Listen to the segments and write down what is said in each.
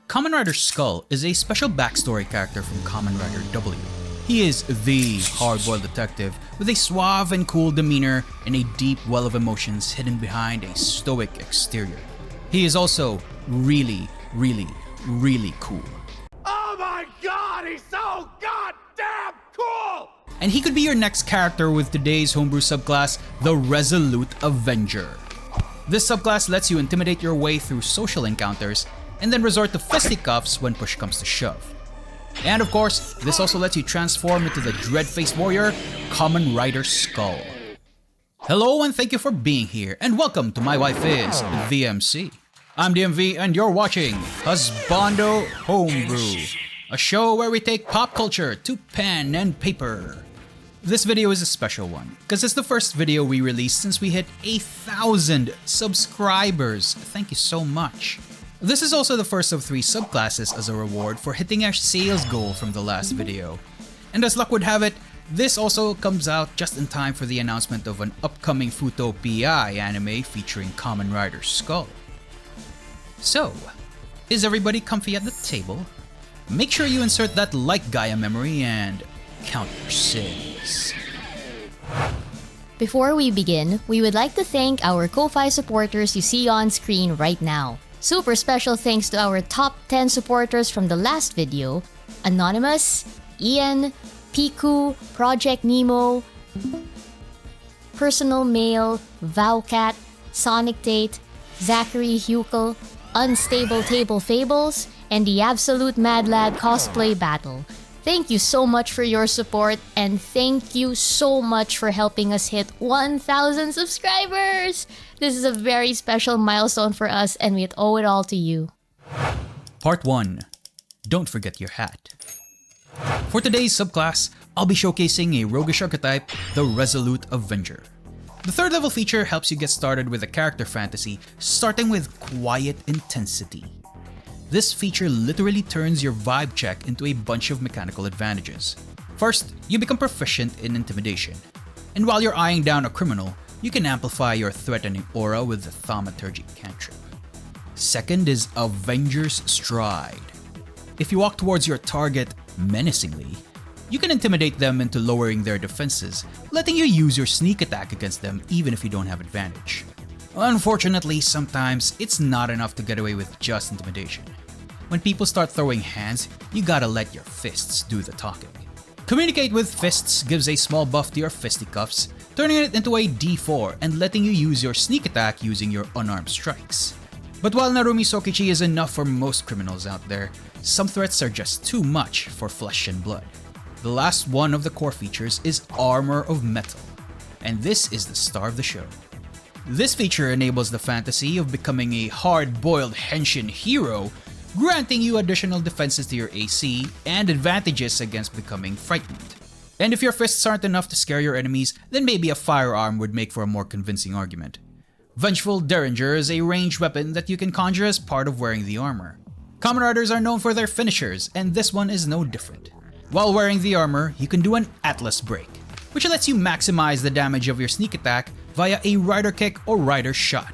Kamen Rider Skull is a special backstory character from Kamen Rider W. He is the hard-boiled detective with a suave and cool demeanor and a deep well of emotions hidden behind a stoic exterior. He is also really cool. Oh my god, he's so goddamn cool! And he could be your next character with today's homebrew subclass, the Resolute Avenger. This subclass lets you intimidate your way through social encounters and then resort to fisticuffs when push comes to shove. And of course, this also lets you transform into the dread-faced warrior, Kamen Rider Skull. Hello and thank you for being here, and welcome to My Wife Is the MC. I'm DMV and you're watching Husbando Homebrew, a show where we take pop culture to pen and paper. This video is a special one, because it's the first video we released since we hit 1,000 subscribers. Thank you so much. This is also the first of 3 subclasses as a reward for hitting our sales goal from the last video. And as luck would have it, this also comes out just in time for the announcement of an upcoming Futo PI anime featuring Kamen Rider Skull. So, is everybody comfy at the table? Make sure you insert that like Gaia memory and count your sins. Before we begin, we would like to thank our Ko-Fi supporters you see on screen right now. Super special thanks to our top 10 supporters from the last video: Anonymous, Ian, Piku, Project Nemo, Personal Mail, Vowcat, Sonic Tate, Zachary Hukel, Unstable Table Fables, and the Absolute Mad Lad Cosplay Battle. Thank you so much for your support, and thank you so much for helping us hit 1,000 subscribers! This is a very special milestone for us, and we owe it all to you. Part 1. Don't forget your hat. For today's subclass, I'll be showcasing a roguish archetype, the Resolute Avenger. The 3rd level feature helps you get started with a character fantasy, starting with quiet intensity. This feature literally turns your vibe check into a bunch of mechanical advantages. First, you become proficient in intimidation. And while you're eyeing down a criminal, you can amplify your threatening aura with the thaumaturgy cantrip. Second is Avenger's Stride. If you walk towards your target menacingly, you can intimidate them into lowering their defenses, letting you use your sneak attack against them even if you don't have advantage. Unfortunately, sometimes it's not enough to get away with just intimidation. When people start throwing hands, you gotta let your fists do the talking. Communicate with Fists gives a small buff to your fisticuffs, turning it into a D4 and letting you use your sneak attack using your unarmed strikes. But while Narumi Sokichi is enough for most criminals out there, some threats are just too much for flesh and blood. The last one of the core features is Armor of Metal, and this is the star of the show. This feature enables the fantasy of becoming a hard-boiled henshin hero, granting you additional defenses to your AC and advantages against becoming frightened. And if your fists aren't enough to scare your enemies, then maybe a firearm would make for a more convincing argument. Vengeful Derringer is a ranged weapon that you can conjure as part of wearing the armor. Kamen Riders are known for their finishers, and this one is no different. While wearing the armor, you can do an Atlas Break, which lets you maximize the damage of your sneak attack via a rider kick or rider shot.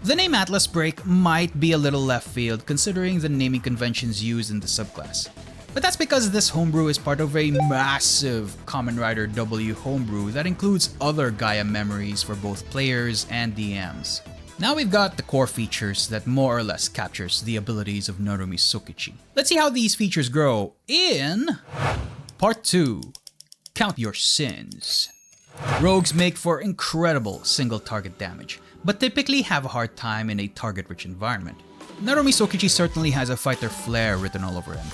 The name Atlas Break might be a little left field considering the naming conventions used in the subclass, but that's because this homebrew is part of a massive Kamen Rider W homebrew that includes other Gaia memories for both players and DMs. Now we've got the core features that more or less captures the abilities of Narumi Sokichi. Let's see how these features grow in Part 2. Count your sins. Rogues make for incredible single target damage, but typically have a hard time in a target-rich environment. Narumi Sokichi certainly has a fighter flair written all over him,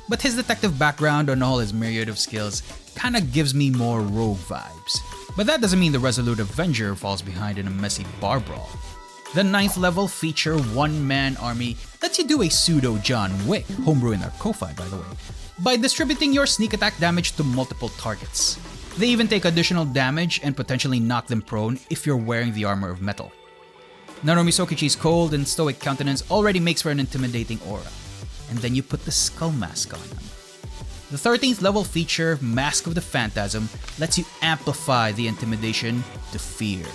but his detective background and all his myriad of skills kinda gives me more rogue vibes. But that doesn't mean the Resolute Avenger falls behind in a messy bar brawl. The 9th level feature One-Man Army lets you do a pseudo John Wick, homebrew in our Ko-Fi by the way, by distributing your sneak attack damage to multiple targets. They even take additional damage and potentially knock them prone if you're wearing the Armor of Metal. Narumi Sokichi's cold and stoic countenance already makes for an intimidating aura, and then you put the skull mask on him. The 13th level feature, Mask of the Phantasm, lets you amplify the intimidation to fear.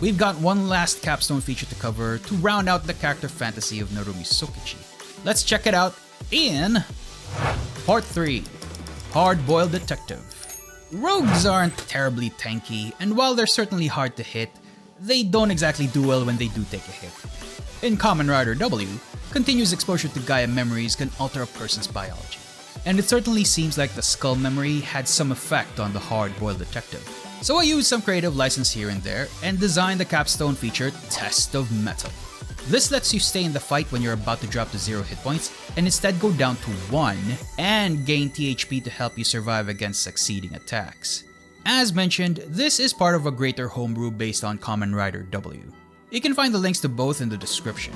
We've got one last capstone feature to cover to round out the character fantasy of Narumi Sokichi. Let's check it out In Part 3, Hard-Boiled Detective. Rogues aren't terribly tanky, and while they're certainly hard to hit, they don't exactly do well when they do take a hit. In Kamen Rider W, continuous exposure to Gaia memories can alter a person's biology, and it certainly seems like the skull memory had some effect on the hard-boiled detective. So I used some creative license here and there and designed the capstone feature Test of Metal. This lets you stay in the fight when you're about to drop to 0 hit points and instead go down to 1 and gain THP to help you survive against succeeding attacks. As mentioned, this is part of a greater homebrew based on Kamen Rider W. You can find the links to both in the description.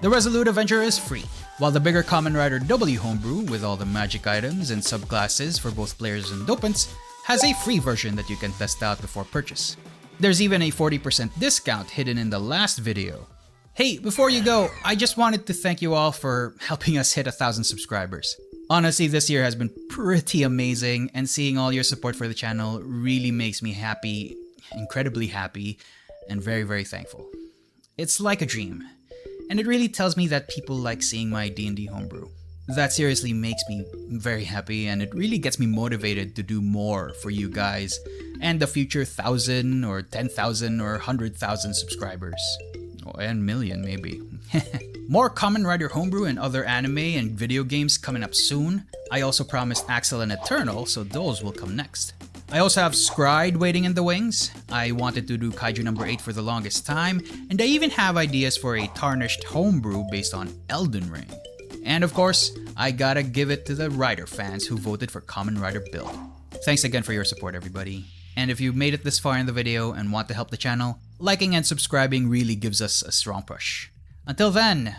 The Resolute Avenger is free, while the bigger Kamen Rider W homebrew with all the magic items and subclasses for both players and dopants has a free version that you can test out before purchase. There's even a 40% discount hidden in the last video. Hey, before you go, I just wanted to thank you all for helping us hit 1,000 subscribers. Honestly, this year has been pretty amazing, and seeing all your support for the channel really makes me happy, incredibly happy, and very, very thankful. It's like a dream, and it really tells me that people like seeing my D&D Homebrew. That seriously makes me very happy, and it really gets me motivated to do more for you guys and the future 1,000 or 10,000 or 100,000 subscribers. And million, maybe. More Kamen Rider Homebrew and other anime and video games coming up soon. I also promised Axel and Eternal, so those will come next. I also have Scryed waiting in the wings. I wanted to do Kaiju number 8 for the longest time, and I even have ideas for a tarnished homebrew based on Elden Ring. And of course, I gotta give it to the Rider fans who voted for Kamen Rider build. Thanks again for your support, everybody. And if you made it this far in the video and want to help the channel, liking and subscribing really gives us a strong push. Until then,